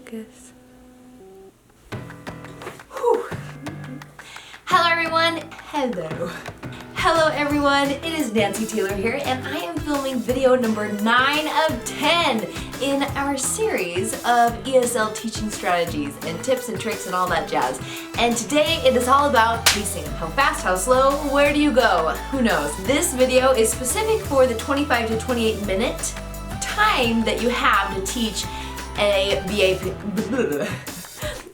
focus. Whew. Hello everyone. Hello everyone. It is Nancy Taylor here, and I am filming video number 9 of 10 in our series of ESL teaching strategies and tips and tricks and all that jazz. And today it is all about pacing. How fast, how slow, where do you go? Who knows? This video is specific for the 25 to 28 minute time that you have to teach a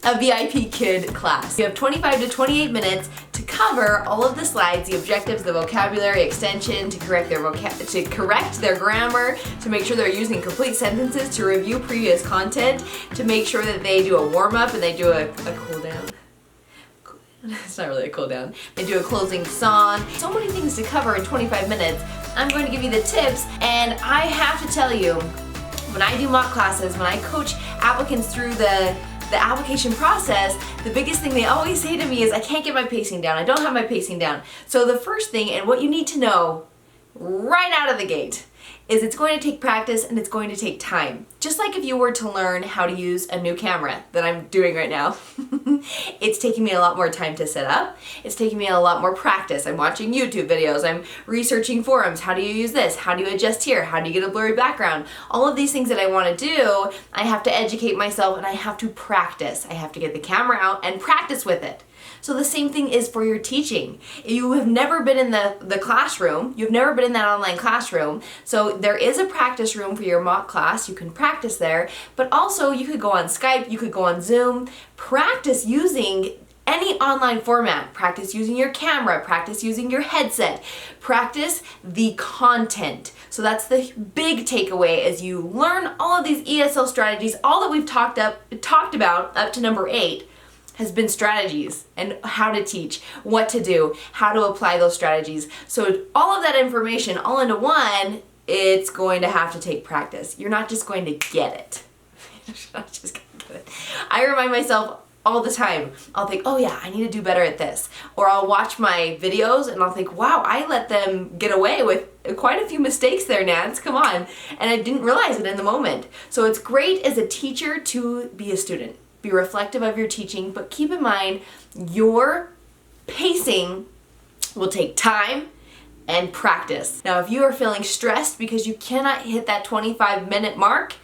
VIPKID class. You have 25 to 28 minutes to cover all of the slides, the objectives, the vocabulary extension, to correct their grammar, to make sure they're using complete sentences, to review previous content, to make sure that they do a warm-up and they do a cool down. It's not really a cool down. They do a closing song. So many things to cover in 25 minutes. I'm going to give you the tips, and I have to tell you, when I do mock classes, when I coach applicants through the application process, the biggest thing they always say to me is, I can't get my pacing down. I don't have my pacing down. So the first thing, and what you need to know right out of the gate, is it's going to take practice and it's going to take time. Just like if you were to learn how to use a new camera that I'm doing right now. It's taking me a lot more time to set up. It's taking me a lot more practice. I'm watching YouTube videos. I'm researching forums. How do you use this? How do you adjust here? How do you get a blurry background? All of these things that I want to do, I have to educate myself and I have to practice. I have to get the camera out and practice with it. So the same thing is for your teaching. You have never been in the classroom. You've never been in that online classroom. So there is a practice room for your mock class. You can practice there, but also you could go on Skype, you could go on Zoom, practice using any online format. Practice using your camera, practice using your headset, practice the content. So that's the big takeaway as you learn all of these ESL strategies. All that we've talked about up to number 8 has been strategies and how to teach, what to do, how to apply those strategies. So all of that information all into one, it's going to have to take practice. You're not just going to get it. You're not just going to get it. I remind myself all the time. I'll think, oh yeah, I need to do better at this. Or I'll watch my videos and I'll think, wow, I let them get away with quite a few mistakes there, Nance, come on. And I didn't realize it in the moment. So it's great as a teacher to be a student. Be reflective of your teaching, but keep in mind your pacing will take time and practice. Now, if you are feeling stressed because you cannot hit that 25-minute mark,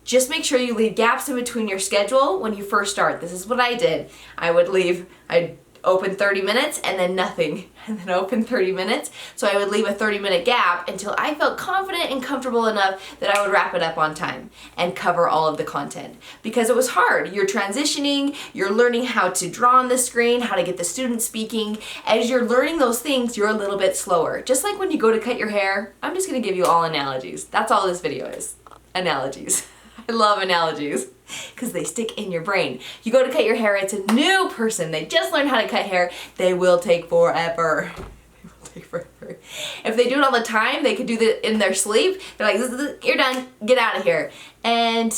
just make sure you leave gaps in between your schedule when you first start. This is what I did. I'd open 30 minutes and then nothing, and then open 30 minutes. So I would leave a 30-minute gap until I felt confident and comfortable enough that I would wrap it up on time and cover all of the content. Because it was hard. You're transitioning, you're learning how to draw on the screen, how to get the student speaking. As you're learning those things, you're a little bit slower. Just like when you go to cut your hair, I'm just gonna give you all analogies. That's all this video is, analogies. I love analogies because they stick in your brain. You go to cut your hair, it's a new person. They just learned how to cut hair. They will take forever. They will take forever. If they do it all the time, they could do that in their sleep. They're like, you're done, get out of here. And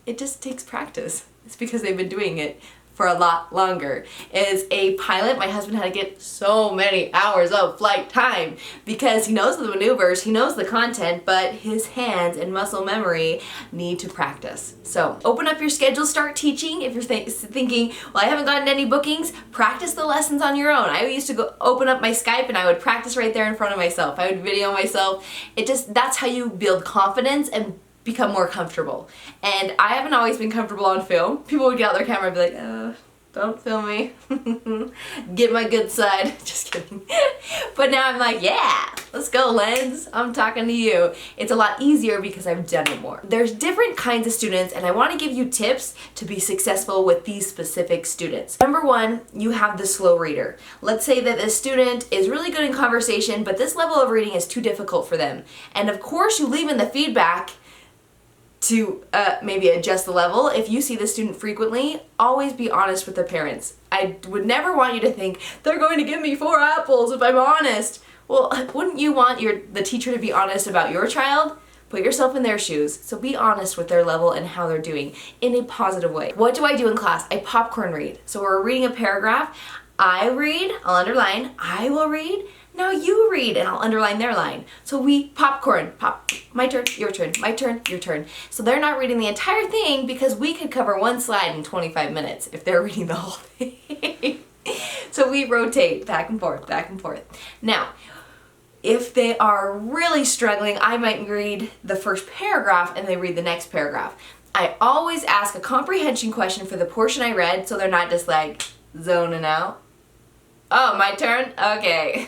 it just takes practice. It's because they've been doing it for a lot longer. As a pilot, my husband had to get so many hours of flight time because he knows the maneuvers, he knows the content, but his hands and muscle memory need to practice. So open up your schedule, start teaching. If you're thinking, well, I haven't gotten any bookings, practice the lessons on your own. I used to go open up my Skype and I would practice right there in front of myself. I would video myself. That's how you build confidence and become more comfortable. And I haven't always been comfortable on film. People would get out their camera and be like, oh, don't film me. Get my good side. Just kidding. But now I'm like, yeah, let's go, Lens. I'm talking to you. It's a lot easier because I've done it more. There's different kinds of students, and I want to give you tips to be successful with these specific students. Number 1, you have the slow reader. Let's say that this student is really good in conversation, but this level of reading is too difficult for them. And of course, you leave in the feedback to maybe adjust the level. If you see the student frequently, always be honest with the parents. I would never want you to think, they're going to give me 4 apples if I'm honest. Well, wouldn't you want the teacher to be honest about your child? Put yourself in their shoes. So be honest with their level and how they're doing in a positive way. What do I do in class? I popcorn read. So we're reading a paragraph. I read, I'll underline, I will read, now you read, and I'll underline their line. So we popcorn, pop, my turn, your turn, my turn, your turn. So they're not reading the entire thing because we could cover one slide in 25 minutes if they're reading the whole thing. So we rotate back and forth, back and forth. Now, if they are really struggling, I might read the first paragraph and they read the next paragraph. I always ask a comprehension question for the portion I read so they're not just like zoning out. Oh, my turn? Okay.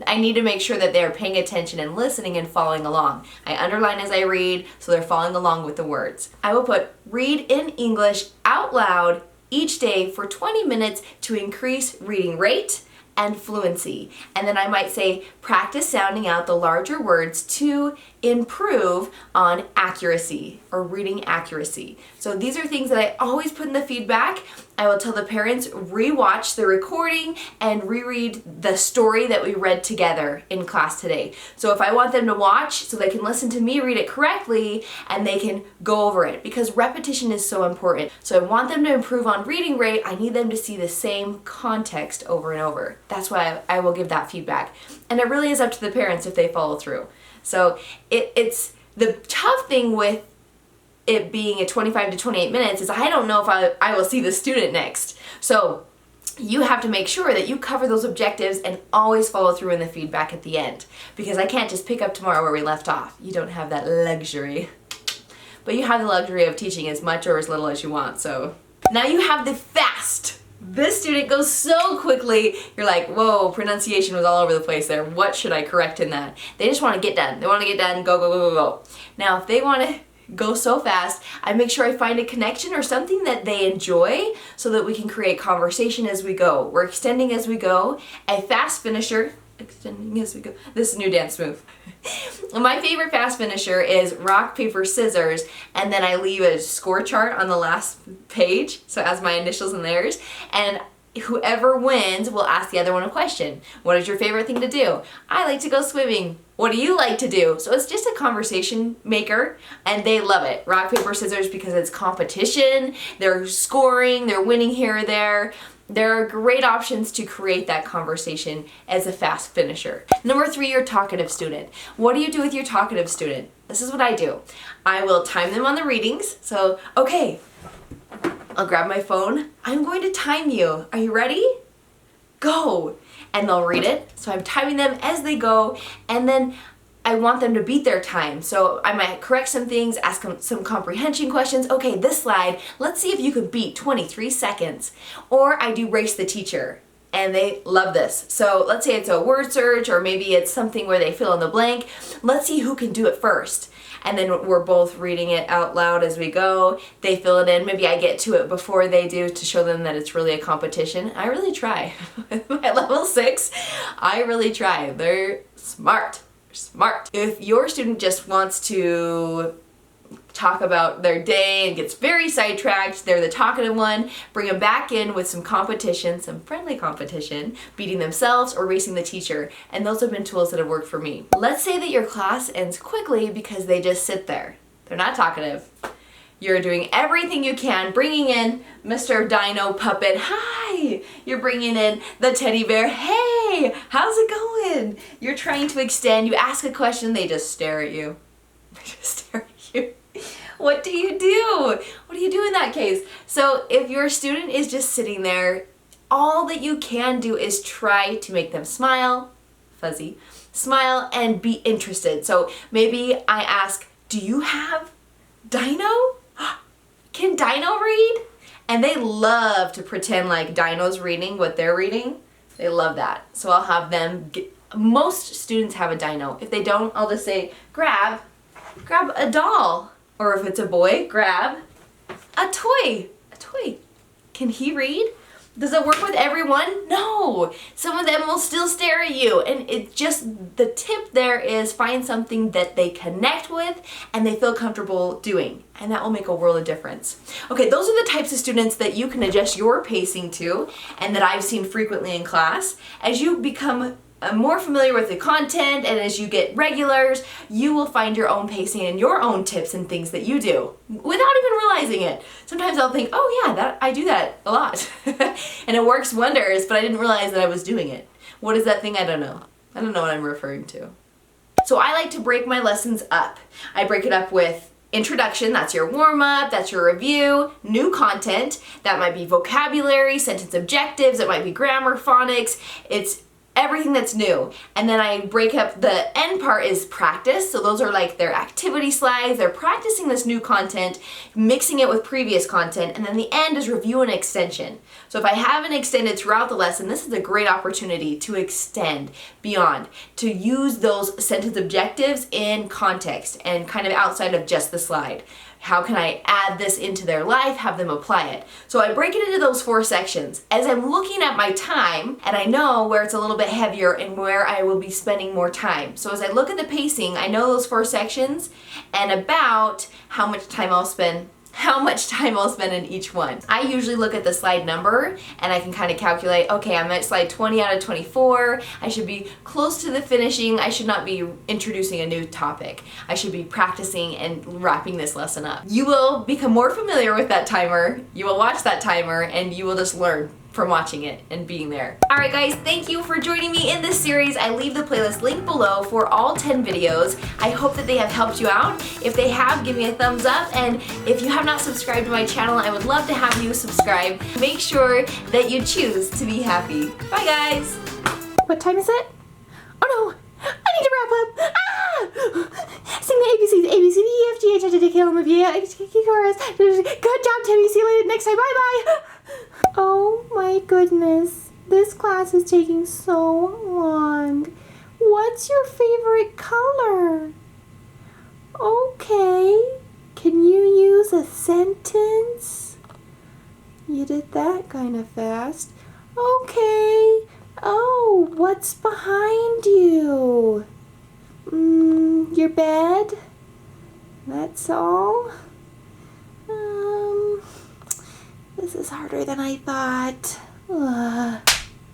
I need to make sure that they're paying attention and listening and following along. I underline as I read so they're following along with the words. I will put read in English out loud each day for 20 minutes to increase reading rate and fluency. And then I might say practice sounding out the larger words to improve on accuracy or reading accuracy. So these are things that I always put in the feedback. I will tell the parents rewatch the recording and reread the story that we read together in class today. So if I want them to watch so they can listen to me read it correctly and they can go over it, because repetition is so important. So I want them to improve on reading rate. I need them to see the same context over and over. That's why I will give that feedback. And it really is up to the parents if they follow through. So it's the tough thing with it being a 25 to 28 minutes is I don't know if I will see the student next. So you have to make sure that you cover those objectives and always follow through in the feedback at the end, because I can't just pick up tomorrow where we left off. You don't have that luxury. But you have the luxury of teaching as much or as little as you want. So now you have the fast. This student goes so quickly, you're like, whoa, pronunciation was all over the place there. What should I correct in that? They just want to get done. They want to get done, go, go, go, go, go. Now, if they want to go so fast, I make sure I find a connection or something that they enjoy so that we can create conversation as we go. We're extending as we go. A fast finisher, extending as we go. This is a new dance move. My favorite fast finisher is rock, paper, scissors, and then I leave a score chart on the last page, so it has my initials and theirs, and whoever wins will ask the other one a question. What is your favorite thing to do? I like to go swimming. What do you like to do? So it's just a conversation maker, and they love it. Rock, paper, scissors, because it's competition, they're scoring, they're winning here or there. There are great options to create that conversation as a fast finisher. Number 3, your talkative student. What do you do with your talkative student? This is what I do. I will time them on the readings. So, okay, I'll grab my phone. I'm going to time you. Are you ready? Go. And they'll read it. So I'm timing them as they go, and then I want them to beat their time. So I might correct some things, ask them some comprehension questions. Okay, this slide, let's see if you can beat 23 seconds. Or I do race the teacher, and they love this. So let's say it's a word search, or maybe it's something where they fill in the blank. Let's see who can do it first. And then we're both reading it out loud as we go. They fill it in. Maybe I get to it before they do to show them that it's really a competition. I really try. At level 6, I really try. They're smart. Smart. If your student just wants to talk about their day and gets very sidetracked, they're the talkative one, bring them back in with some competition, some friendly competition, beating themselves or racing the teacher. And those have been tools that have worked for me. Let's say that your class ends quickly because they just sit there. They're not talkative. You're doing everything you can, bringing in Mr. Dino Puppet, hi! You're bringing in the teddy bear, hey! How's it going? You're trying to extend, you ask a question, they just stare at you. They just stare at you. What do you do? What do you do in that case? So if your student is just sitting there, all that you can do is try to make them smile, fuzzy, smile and be interested. So maybe I ask, do you have Dino? Can Dino read? And they love to pretend like Dino's reading what they're reading. They love that. So I'll have them, most students have a Dino. If they don't, I'll just say, grab a doll. Or if it's a boy, grab a toy. A toy. Can he read? Does it work with everyone? No. Some of them will still stare at you. And it just, the tip there is find something that they connect with and they feel comfortable doing. And that will make a world of difference. Okay, those are the types of students that you can adjust your pacing to and that I've seen frequently in class. As you become more familiar with the content and as you get regulars, you will find your own pacing and your own tips and things that you do without even realizing it. Sometimes I'll think, oh yeah, I do that a lot. And it works wonders, but I didn't realize that I was doing it. What is that thing? I don't know. I don't know what I'm referring to. So I like to break my lessons up. I break it up with introduction, that's your warm-up, that's your review, new content, that might be vocabulary, sentence objectives, it might be grammar, phonics, it's everything that's new. And then I break up, the end part is practice, so those are like their activity slides, they're practicing this new content, mixing it with previous content, and then the end is review and extension. So if I haven't extended throughout the lesson, this is a great opportunity to extend beyond, to use those sentence objectives in context and kind of outside of just the slide. How can I add this into their life, have them apply it? So I break it into those 4 sections. As I'm looking at my time, and I know where it's a little bit heavier and where I will be spending more time. So as I look at the pacing, I know those 4 sections and about how much time I'll spend in each one. I usually look at the slide number and I can kind of calculate, okay, I'm at slide 20 out of 24. I should be close to the finishing. I should not be introducing a new topic. I should be practicing and wrapping this lesson up. You will become more familiar with that timer. You will watch that timer and you will just learn from watching it and being there. Alright guys, thank you for joining me in this series. I leave the playlist link below for all 10 videos. I hope that they have helped you out. If they have, give me a thumbs up, and if you have not subscribed to my channel, I would love to have you subscribe. Make sure that you choose to be happy. Bye guys! What time is it? Oh no! I need to wrap up! Ah! Sing the ABCs. A, B, C, D, E, F, G, H, I, J, K, L, M, N, O, P, Q, R, S. Good job, Timmy. See you later next time. Bye bye! Oh my goodness. This class is taking so long. What's your favorite color? Okay. Can you use a sentence? You did that kind of fast. Okay. Oh, what's behind you? Your bed? That's all? This is harder than I thought. Ugh.